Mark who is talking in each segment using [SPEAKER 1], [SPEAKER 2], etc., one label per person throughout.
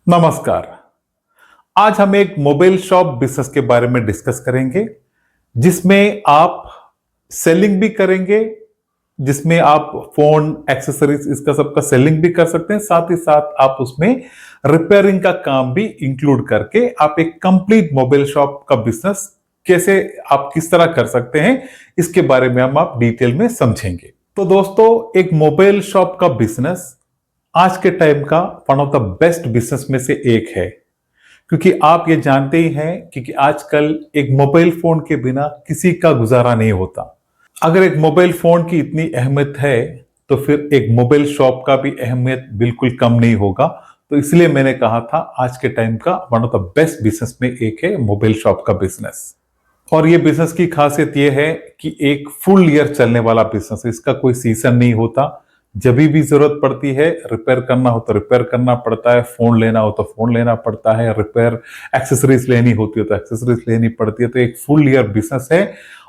[SPEAKER 1] नमस्कार। आज हम एक मोबाइल शॉप बिजनेस के बारे में डिस्कस करेंगे जिसमें आप सेलिंग भी करेंगे, जिसमें आप फोन एक्सेसरीज इसका सबका सेलिंग भी कर सकते हैं, साथ ही साथ आप उसमें रिपेयरिंग का काम भी इंक्लूड करके आप एक कंप्लीट मोबाइल शॉप का बिजनेस कैसे आप किस तरह कर सकते हैं इसके बारे में हम आप डिटेल में समझेंगे। तो दोस्तों, एक मोबाइल शॉप का बिजनेस आज के टाइम का one of the best business में से एक है, क्योंकि आप ये जानते ही हैं कि आजकल एक मोबाइल फोन के बिना किसी का गुजारा नहीं होता। अगर एक मोबाइल फोन की इतनी अहमियत है तो फिर एक मोबाइल शॉप का भी अहमियत बिल्कुल कम नहीं होगा। तो इसलिए मैंने कहा था आज के टाइम का one of the best business में एक है मोबाइल शॉप का बिजनेस। और ये बिजनेस की खासियत ये है कि एक फुल ईयर चलने वाला बिजनेस है, इसका कोई सीजन नहीं होता। जब भी जरूरत पड़ती है, रिपेयर करना हो तो रिपेयर करना पड़ता है, फोन लेना हो तो फोन लेना पड़ता है, रिपेयर एक्सेसरीज लेनी होती है तो एक्सेसरीज लेनी पड़ती है। तो एक फुल ईयर बिजनेस है।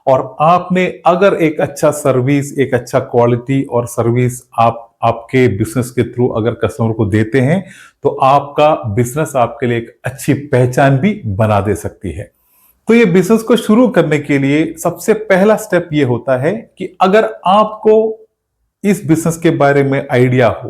[SPEAKER 1] और आपने अगर एक अच्छा सर्विस, एक अच्छा क्वालिटी और सर्विस आप आपके बिजनेस के थ्रू अगर कस्टमर को देते हैं तो आपका बिजनेस आपके लिए एक अच्छी पहचान भी बना दे सकती है। तो ये बिजनेस को शुरू करने के लिए सबसे पहला स्टेप ये होता है कि अगर आपको इस बिजनेस के बारे में आइडिया हो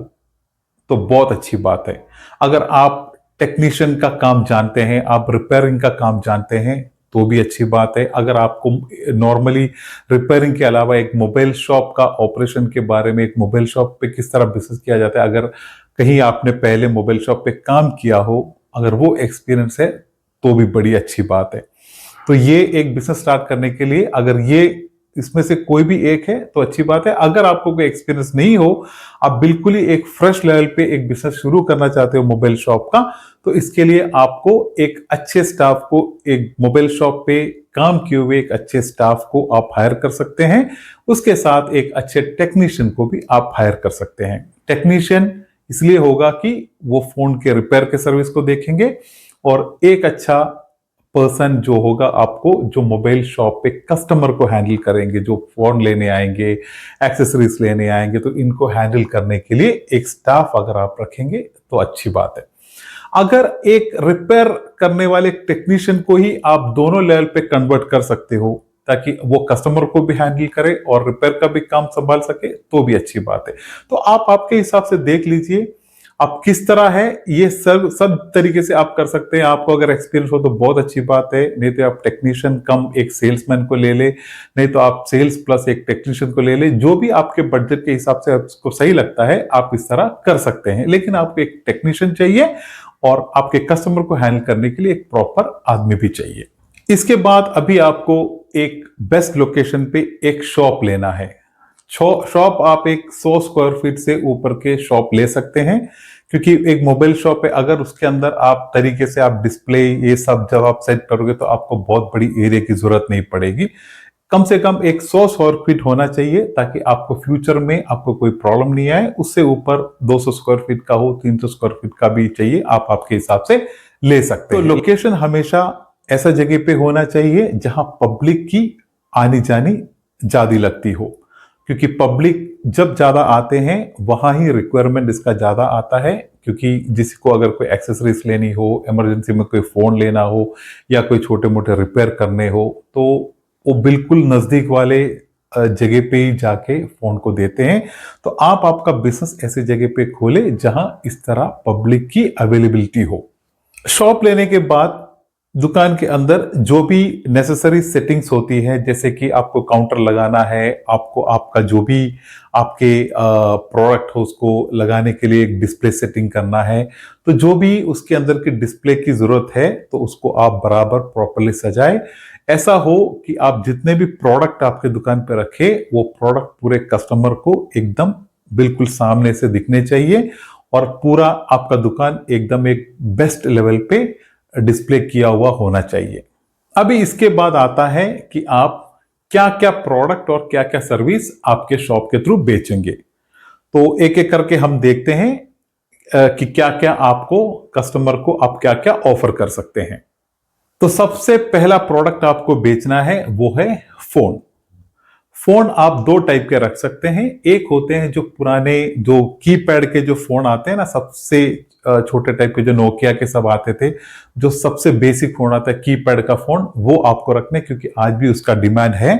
[SPEAKER 1] तो बहुत अच्छी बात है। अगर आप टेक्नीशियन का काम जानते हैं, आप रिपेयरिंग का काम जानते हैं तो भी अच्छी बात है। अगर आपको नॉर्मली रिपेयरिंग के अलावा एक मोबाइल शॉप का ऑपरेशन के बारे में, एक मोबाइल शॉप पे किस तरह बिजनेस किया जाता है, अगर कहीं आपने पहले मोबाइल शॉप पे काम किया हो, अगर वो एक्सपीरियंस है तो भी बड़ी अच्छी बात है। तो ये एक बिजनेस स्टार्ट करने के लिए अगर ये इसमें से कोई भी एक है तो अच्छी बात है। अगर आपको कोई एक्सपीरियंस नहीं हो, आप बिल्कुल ही एक फ्रेश लेवल पे एक बिजनेस शुरू करना चाहते हो मोबाइल शॉप का, तो इसके लिए आपको एक अच्छे स्टाफ को, एक मोबाइल शॉप पे काम किए हुए एक अच्छे स्टाफ को आप हायर कर सकते हैं। उसके साथ एक अच्छे टेक्नीशियन को भी आप हायर कर सकते हैं। टेक्नीशियन इसलिए होगा कि वो फोन के रिपेयर के सर्विस को देखेंगे, और एक अच्छा पर्सन जो होगा आपको, जो मोबाइल शॉप पे कस्टमर को हैंडल करेंगे, जो फोन लेने आएंगे, एक्सेसरीज लेने आएंगे, तो इनको हैंडल करने के लिए एक स्टाफ अगर आप रखेंगे तो अच्छी बात है। अगर एक रिपेयर करने वाले टेक्नीशियन को ही आप दोनों लेवल पे कन्वर्ट कर सकते हो ताकि वो कस्टमर को भी हैंडल करे और रिपेयर का भी काम संभाल सके तो भी अच्छी बात है। तो आप आपके हिसाब से देख लीजिए आप किस तरह है, ये सब तरीके से आप कर सकते हैं। आपको अगर एक्सपीरियंस हो तो बहुत अच्छी बात है, नहीं तो आप टेक्नीशियन कम एक सेल्समैन को ले ले, नहीं तो आप सेल्स प्लस एक टेक्नीशियन को ले ले। जो भी आपके बजट के हिसाब से आपको सही लगता है आप इस तरह कर सकते हैं, लेकिन आपको एक टेक्नीशियन चाहिए और आपके कस्टमर को हैंडल करने के लिए एक प्रॉपर आदमी भी चाहिए। इसके बाद अभी आपको एक बेस्ट लोकेशन पे एक शॉप लेना है। शॉप आप एक 100 स्क्वायर फीट से ऊपर के शॉप ले सकते हैं, क्योंकि एक मोबाइल शॉप है, अगर उसके अंदर आप तरीके से आप डिस्प्ले ये सब जब आप सेट करोगे तो आपको बहुत बड़ी एरिया की जरूरत नहीं पड़ेगी। कम से कम एक 100 स्क्वायर फीट होना चाहिए ताकि आपको फ्यूचर में आपको कोई प्रॉब्लम नहीं आए। उससे ऊपर 200 स्क्वायर फीट का हो, 300 स्क्वायर फीट का भी चाहिए, आप आपके हिसाब से ले सकते हैं। तो लोकेशन हमेशा ऐसा जगह पे होना चाहिए जहां पब्लिक की आनी जानी ज्यादा लगती हो, क्योंकि पब्लिक जब ज्यादा आते हैं वहां ही रिक्वायरमेंट इसका ज्यादा आता है। क्योंकि जिसको अगर कोई एक्सेसरीज लेनी हो, इमरजेंसी में कोई फोन लेना हो या कोई छोटे मोटे रिपेयर करने हो, तो वो बिल्कुल नजदीक वाले जगह पे ही जाके फोन को देते हैं। तो आप आपका बिजनेस ऐसे जगह पे खोले जहां इस तरह पब्लिक की अवेलेबिलिटी हो। शॉप लेने के बाद दुकान के अंदर जो भी नेसेसरी सेटिंग्स होती है, जैसे कि आपको काउंटर लगाना है, आपको आपका जो भी आपके प्रोडक्ट हो उसको लगाने के लिए एक डिस्प्ले सेटिंग करना है, तो जो भी उसके अंदर की डिस्प्ले की जरूरत है तो उसको आप बराबर प्रॉपर्ली सजाए। ऐसा हो कि आप जितने भी प्रोडक्ट आपके दुकान पे रखे वो प्रोडक्ट पूरे कस्टमर को एकदम बिल्कुल सामने से दिखने चाहिए और पूरा आपका दुकान एकदम एक बेस्ट लेवल पे डिस्प्ले किया हुआ होना चाहिए। अभी इसके बाद आता है कि आप क्या क्या प्रोडक्ट और क्या क्या सर्विस आपके शॉप के थ्रू बेचेंगे। तो एक एक करके हम देखते हैं कि क्या क्या आपको कस्टमर को आप क्या क्या ऑफर कर सकते हैं। तो सबसे पहला प्रोडक्ट आपको बेचना है वो है फोन। फोन आप दो टाइप के रख सकते हैं। एक होते हैं जो पुराने जो कीपैड के जो फोन आते हैं ना, सबसे छोटे टाइप के जो नोकिया के सब आते थे, जो सबसे बेसिक फोन आता है कीपैड का फोन, वो आपको रखने, क्योंकि आज भी उसका डिमांड है।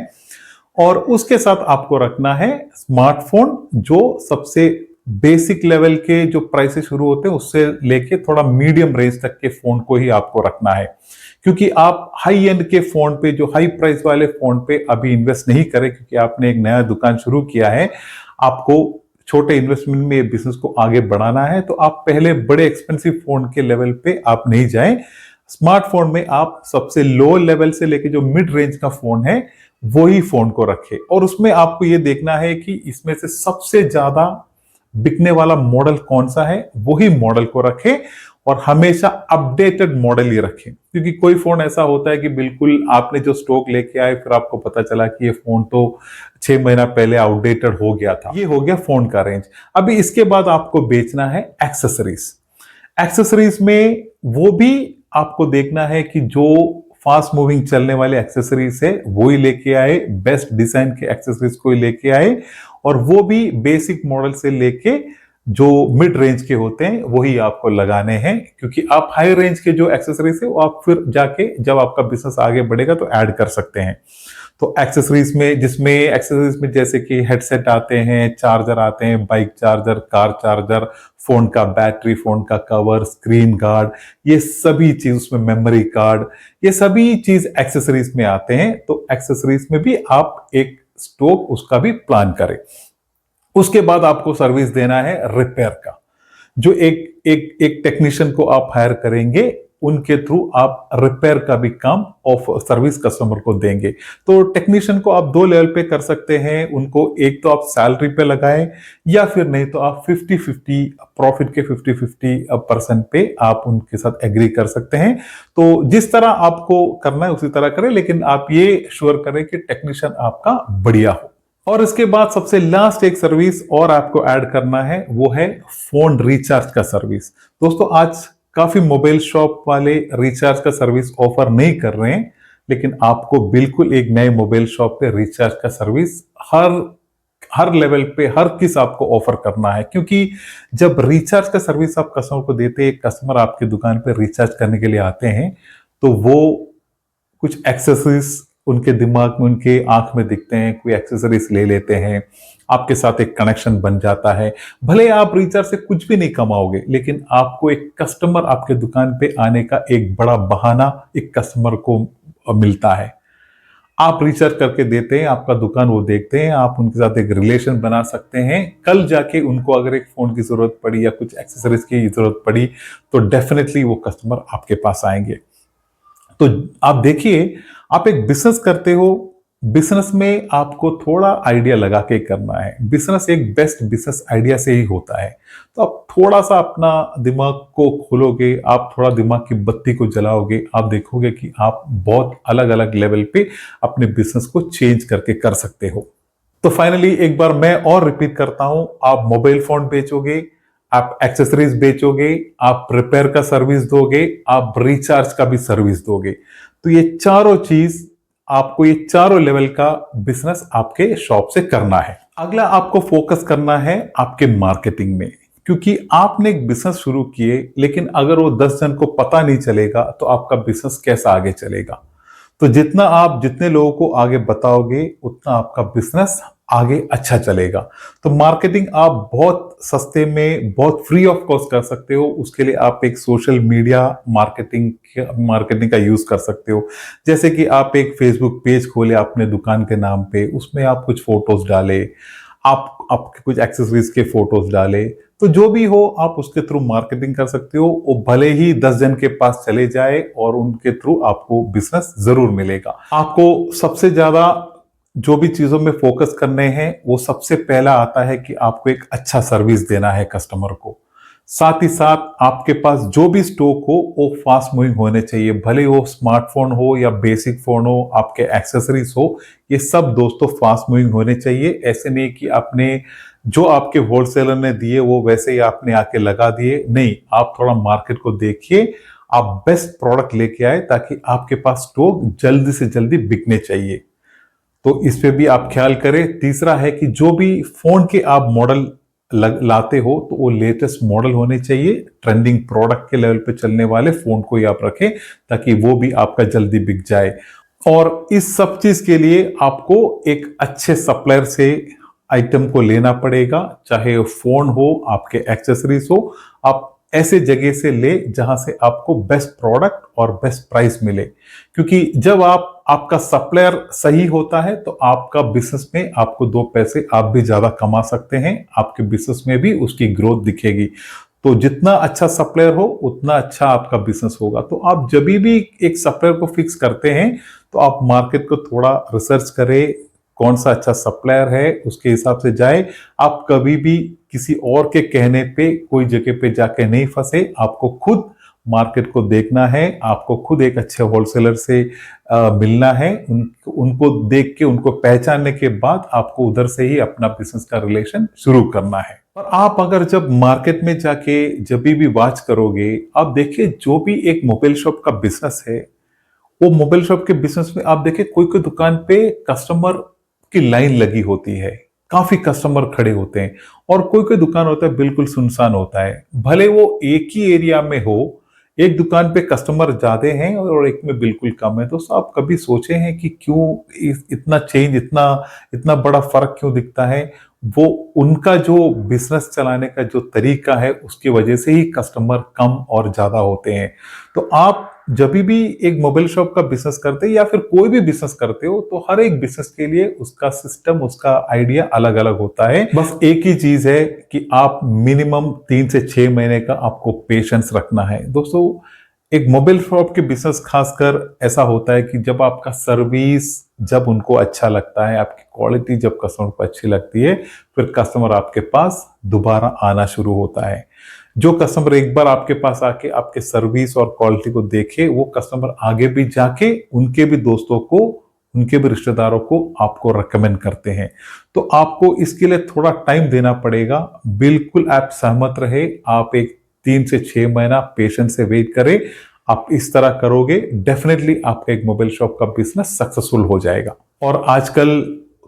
[SPEAKER 1] और उसके साथ आपको रखना है स्मार्टफोन, जो सबसे बेसिक लेवल के जो प्राइस से शुरू होते हैं उससे लेके थोड़ा मीडियम रेंज तक के फोन को ही आपको रखना है, क्योंकि आप हाई एंड के फोन पे, जो हाई प्राइस वाले फोन पे अभी इन्वेस्ट नहीं करें, क्योंकि आपने एक नया दुकान शुरू किया है, आपको छोटे इन्वेस्टमेंट में ये बिजनेस को आगे बढ़ाना है, तो आप पहले बड़े एक्सपेंसिव फोन के लेवल पे आप नहीं जाएं। स्मार्टफोन में आप सबसे लो लेवल से लेके जो मिड रेंज का फोन है वही फोन को रखें, और उसमें आपको ये देखना है कि इसमें से सबसे ज्यादा बिकने वाला मॉडल कौन सा है, वही मॉडल को रखें, और हमेशा अपडेटेड मॉडल ही रखें। क्योंकि कोई फोन ऐसा होता है कि बिल्कुल आपने जो स्टॉक लेके आए, फिर आपको पता चला कि ये फोन तो 6 महीना पहले आउटडेटेड हो गया था। ये हो गया फोन का रेंज। अभी इसके बाद आपको बेचना है एक्सेसरीज। एक्सेसरीज में वो भी आपको देखना है कि जो फास्ट मूविंग चलने वाले एक्सेसरीज है वो ही लेके आए, बेस्ट डिजाइन के एक्सेसरीज को ही लेके आए, और वो भी बेसिक मॉडल से लेके जो मिड रेंज के होते हैं वही आपको लगाने हैं, क्योंकि आप हाई रेंज के जो एक्सेसरीज है वो आप फिर जाके जब आपका बिजनेस आगे बढ़ेगा तो ऐड कर सकते हैं। तो एक्सेसरीज में, जिसमें एक्सेसरीज में जैसे कि हेडसेट आते हैं, चार्जर आते हैं, bike charger, car charger, phone का बैटरी, फोन का कवर, स्क्रीन गार्ड, ये सभी चीज, उसमें मेमोरी कार्ड, ये सभी चीज एक्सेसरीज में आते हैं। तो एक्सेसरीज में भी आप एक स्टॉक उसका भी प्लान करें। उसके बाद आपको सर्विस देना है रिपेयर का, जो एक टेक्नीशियन को आप हायर करेंगे, उनके थ्रू आप रिपेयर का भी काम ऑफ सर्विस कस्टमर को देंगे। तो टेक्नीशियन को आप 2 लेवल पे कर सकते हैं। उनको एक तो आप सैलरी पे लगाएं, या फिर नहीं तो आप 50-50 प्रॉफिट के 50-50% पे आप उनके साथ एग्री कर सकते हैं। तो जिस तरह आपको करना है उसी तरह करें, लेकिन आप ये श्योर करें कि टेक्नीशियन आपका बढ़िया हो। और इसके बाद सबसे लास्ट एक सर्विस और आपको ऐड करना है, वो है फोन रिचार्ज का सर्विस। दोस्तों, आज काफी मोबाइल शॉप वाले रिचार्ज का सर्विस ऑफर नहीं कर रहे हैं, लेकिन आपको बिल्कुल एक नए मोबाइल शॉप पे रिचार्ज का सर्विस हर लेवल पे, हर किस आपको ऑफर करना है। क्योंकि जब रिचार्ज का सर्विस आप कस्टमर को देते हैं, कस्टमर आपकी दुकान पे रिचार्ज करने के लिए आते हैं, तो वो कुछ एक्सेसरीज उनके दिमाग में, उनके आंख में दिखते हैं, कोई एक्सेसरीज ले लेते हैं, आपके साथ एक कनेक्शन बन जाता है। भले आप रिचार्ज से कुछ भी नहीं कमाओगे, लेकिन आपको एक कस्टमर आपके दुकान पे आने का एक बड़ा बहाना एक कस्टमर को मिलता है। आप रिचार्ज करके देते हैं, आपका दुकान वो देखते हैं, आप उनके साथ एक रिलेशन बना सकते हैं। कल जाके उनको अगर एक फोन की जरूरत पड़ी या कुछ एक्सेसरीज की जरूरत पड़ी, तो डेफिनेटली वो कस्टमर आपके पास आएंगे। तो आप देखिए, आप एक बिजनेस करते हो, बिजनेस में आपको थोड़ा आइडिया लगा के करना है। बिजनेस एक बेस्ट बिजनेस आइडिया से ही होता है। तो आप थोड़ा सा अपना दिमाग को खोलोगे, आप थोड़ा दिमाग की बत्ती को जलाओगे, आप देखोगे कि आप बहुत अलग अलग लेवल पे अपने बिजनेस को चेंज करके कर सकते हो। तो फाइनली एक बार मैं और रिपीट करता हूं, आप मोबाइल फोन बेचोगे, आप एक्सेसरीज बेचोगे, आप रिपेयर का सर्विस दोगे, आप रिचार्ज का भी सर्विस दोगे। तो ये चारों चीज आपको, ये चारों लेवल का बिजनेस आपके शॉप से करना है। अगला आपको फोकस करना है आपके मार्केटिंग में, क्योंकि आपने एक बिजनेस शुरू किए, लेकिन अगर वो 10 जन को पता नहीं चलेगा तो आपका बिजनेस कैसा आगे चलेगा। तो जितने लोगों को आगे बताओगे, उतना आपका बिजनेस आगे अच्छा चलेगा। तो मार्केटिंग आप बहुत सस्ते में, बहुत फ्री ऑफ कॉस्ट कर सकते हो। उसके लिए आप एक सोशल मीडिया मार्केटिंग का यूज कर सकते हो। जैसे कि आप एक फेसबुक पेज खोले अपने दुकान के नाम पे, उसमें आप कुछ फोटोज डाले, आप आपके कुछ एक्सेसरीज के फोटोज डाले, तो जो भी हो आप उसके थ्रू मार्केटिंग कर सकते हो। वो भले ही 10 जन के पास चले जाए, और उनके थ्रू आपको बिजनेस जरूर मिलेगा। आपको सबसे ज्यादा जो भी चीजों में फोकस करने हैं, वो सबसे पहला आता है कि आपको एक अच्छा सर्विस देना है कस्टमर को। साथ ही साथ आपके पास जो भी स्टॉक हो वो फास्ट मूविंग होने चाहिए, भले वो स्मार्टफोन हो या बेसिक फोन हो, आपके एक्सेसरीज हो, ये सब दोस्तों फास्ट मूविंग होने चाहिए। ऐसे नहीं कि आपने जो आपके होलसेलर ने दिए वो वैसे ही आपने आके लगा दिए, नहीं, आप थोड़ा मार्केट को देखिए, आप बेस्ट प्रोडक्ट लेके आए, ताकि आपके पास स्टॉक जल्दी से जल्दी बिकने चाहिए। तो इस पे भी आप ख्याल करें। तीसरा है कि जो भी फोन के आप मॉडल लाते हो तो वो लेटेस्ट मॉडल होने चाहिए, ट्रेंडिंग प्रोडक्ट के लेवल पे चलने वाले फोन को ही आप रखें ताकि वो भी आपका जल्दी बिक जाए। और इस सब चीज के लिए आपको एक अच्छे सप्लायर से आइटम को लेना पड़ेगा, चाहे फोन हो, आपके एक्सेसरीज हो। आप ऐसे जगह से ले जहां से आपको बेस्ट प्रोडक्ट और बेस्ट प्राइस मिले, क्योंकि जब आपका सप्लायर सही होता है तो आपका बिजनेस में आपको दो पैसे आप भी ज्यादा कमा सकते हैं, आपके बिजनेस में भी उसकी ग्रोथ दिखेगी। तो जितना अच्छा सप्लायर हो उतना अच्छा आपका बिजनेस होगा। तो आप जब भी एक सप्लायर को फिक्स करते हैं तो आप मार्केट को थोड़ा रिसर्च करें, कौन सा अच्छा सप्लायर है उसके हिसाब से जाए। आप कभी भी किसी और के कहने पे कोई जगह पे जाके नहीं फंसे, आपको खुद मार्केट को देखना है, आपको खुद एक अच्छे होलसेलर से मिलना है, उनको देख के उनको पहचानने के बाद आपको उधर से ही अपना बिजनेस का रिलेशन शुरू करना है। और आप अगर जब मार्केट में जाके जब भी वॉच करोगे, आप देखिए जो भी एक मोबाइल शॉप का बिजनेस है, वो मोबाइल शॉप के बिजनेस में आप देखिए कोई कोई दुकान पे कस्टमर की लाइन लगी होती है, काफी कस्टमर खड़े होते हैं, और कोई कोई दुकान होता है बिल्कुल सुनसान होता है। भले वो एक ही एरिया में हो, एक दुकान पे कस्टमर ज्यादा हैं और एक में बिल्कुल कम है। तो आप कभी सोचे हैं कि क्यों इतना चेंज, इतना इतना बड़ा फर्क क्यों दिखता है? वो उनका जो बिजनेस चलाने का जो तरीका है उसकी वजह से ही कस्टमर कम और ज्यादा होते हैं। तो आप जब भी एक मोबाइल शॉप का बिजनेस करते हैं या फिर कोई भी बिजनेस करते हो तो हर एक बिजनेस के लिए उसका सिस्टम, उसका आइडिया अलग अलग होता है। बस एक ही चीज है कि आप मिनिमम 3 से 6 महीने का आपको पेशेंस रखना है। दोस्तों, एक मोबाइल शॉप के बिजनेस खासकर ऐसा होता है कि जब आपका सर्विस जब उनको अच्छा लगता है, आपकी क्वालिटी जब कस्टमर को अच्छी लगती है, फिर कस्टमर आपके पास दोबारा आना शुरू होता है। जो कस्टमर एक बार आपके पास आके आपके सर्विस और क्वालिटी को देखे, वो कस्टमर आगे भी जाके उनके भी दोस्तों को, उनके भी रिश्तेदारों को आपको रेकमेंड करते हैं। तो आपको इसके लिए थोड़ा टाइम देना पड़ेगा। बिल्कुल आप सहमत रहे, आप एक 3 से 6 महीना पेशेंस से वेट करें। आप इस तरह करोगे, डेफिनेटली आपका एक मोबाइल शॉप का बिजनेस सक्सेसफुल हो जाएगा। और आजकल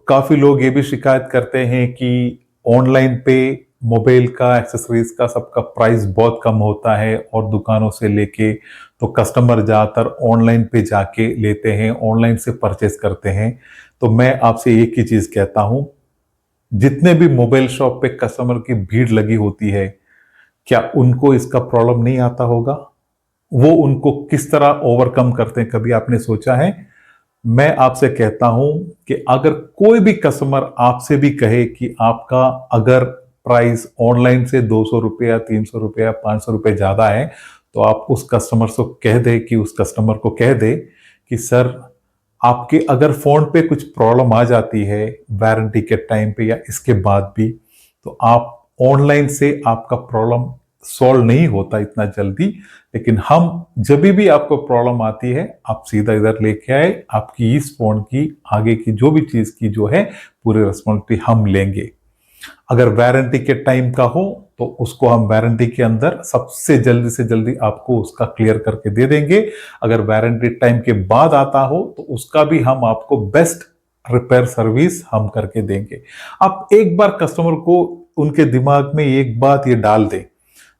[SPEAKER 1] काफी लोग ये भी शिकायत करते हैं कि ऑनलाइन पे मोबाइल का, एक्सेसरीज का, सबका प्राइस बहुत कम होता है और दुकानों से लेके तो कस्टमर ज्यादातर ऑनलाइन पे जाके लेते हैं, ऑनलाइन से परचेस करते हैं। तो मैं आपसे एक ही चीज कहता हूं, जितने भी मोबाइल शॉप पे कस्टमर की भीड़ लगी होती है, क्या उनको इसका प्रॉब्लम नहीं आता होगा? वो उनको किस तरह ओवरकम करते हैं, कभी आपने सोचा है? मैं आपसे कहता हूं कि अगर कोई भी कस्टमर आपसे भी कहे कि आपका अगर प्राइस ऑनलाइन से 200 रुपया, 300 रुपया, 500 रुपये ज्यादा है, तो आप उस कस्टमर को कह दे कि उस कस्टमर को कह दे कि सर, आपके अगर फोन पे कुछ प्रॉब्लम आ जाती है वारंटी के टाइम पे या इसके बाद भी, तो आप ऑनलाइन से आपका प्रॉब्लम सॉल्व नहीं होता इतना जल्दी। लेकिन हम जब भी आपको प्रॉब्लम आती है, आप सीधा इधर लेके आए, आपकी इस फोन की आगे की जो भी चीज की जो है पूरी रिस्पॉन्सिबिलिटी हम लेंगे। अगर वारंटी के टाइम का हो तो उसको हम वारंटी के अंदर सबसे जल्दी से जल्दी आपको उसका क्लियर करके दे देंगे। अगर वारंटी टाइम के बाद आता हो तो उसका भी हम आपको बेस्ट रिपेयर सर्विस हम करके देंगे। आप एक बार कस्टमर को उनके दिमाग में एक बात ये डाल दें,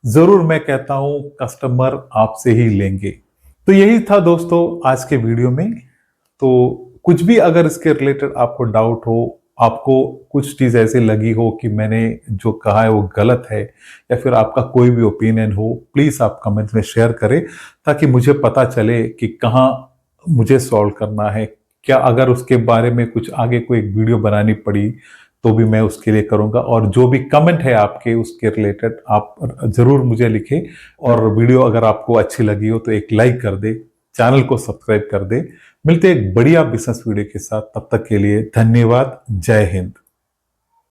[SPEAKER 1] जरूर मैं कहता हूं कस्टमर आपसे ही लेंगे। तो यही था दोस्तों आज के वीडियो में। तो कुछ भी अगर इसके रिलेटेड आपको डाउट हो, आपको कुछ चीज ऐसे लगी हो कि मैंने जो कहा है वो गलत है, या फिर आपका कोई भी ओपिनियन हो, प्लीज आप कमेंट में शेयर करें ताकि मुझे पता चले कि कहाँ मुझे सॉल्व करना है। क्या अगर उसके बारे में कुछ आगे कोई एक वीडियो बनानी पड़ी तो भी मैं उसके लिए करूंगा। और जो भी कमेंट है आपके उसके रिलेटेड आप जरूर मुझे लिखें। और वीडियो अगर आपको अच्छी लगी हो तो एक लाइक कर दे, चैनल को सब्सक्राइब कर दे। मिलते हैं एक बढ़िया बिजनेस वीडियो के साथ, तब तक के लिए धन्यवाद। जय हिंद।